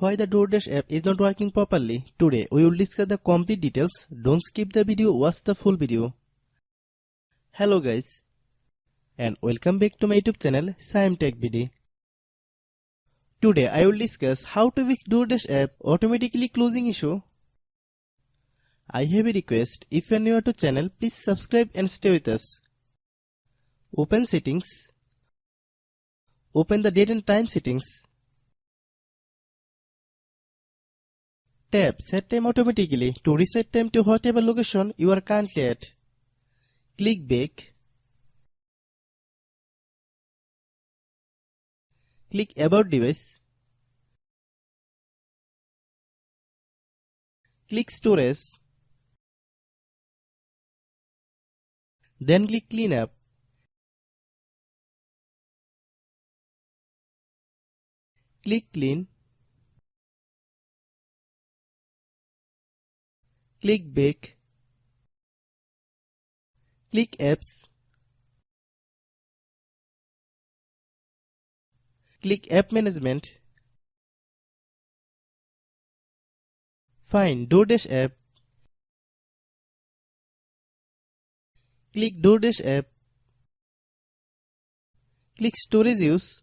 Why the DoorDash app is not working properly? Today we will discuss the complete details. Don't skip the video, watch the full video. Hello guys and welcome back to my YouTube channel Shaem Tech BD. Today I will discuss how to fix DoorDash app automatically closing issue. I have a request, if you are new to channel, please subscribe and stay with us. Open settings. Open the date and time settings. Tap Set Time Automatically to reset time to whatever location you are currently at. Click Back. Click About Device. Click Storage. Then click Cleanup. Click Clean. Click Back. Click Apps. Click App Management. Find DoorDash app. Click DoorDash app. Click Storage Use.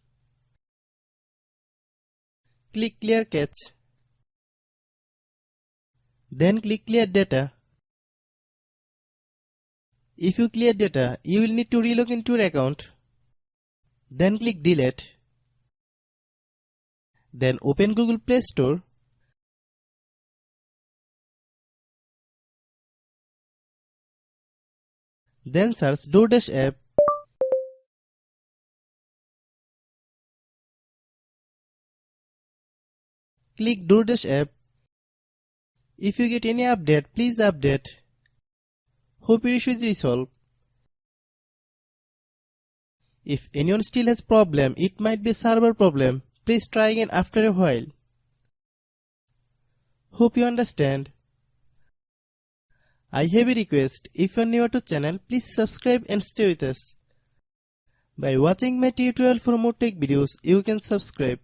Click Clear Cache. Then click Clear Data. If you clear data, you will need to relog into your account. Then click Delete. Then open Google Play Store. Then search DoorDash app. Click DoorDash app. If you get any update, please update. Hope your issue is resolved. If anyone still has problem, it might be a server problem. Please try again after a while. Hope you understand. I have a request, if you are new to channel, please subscribe and stay with us. By watching my tutorial for more tech videos, you can subscribe.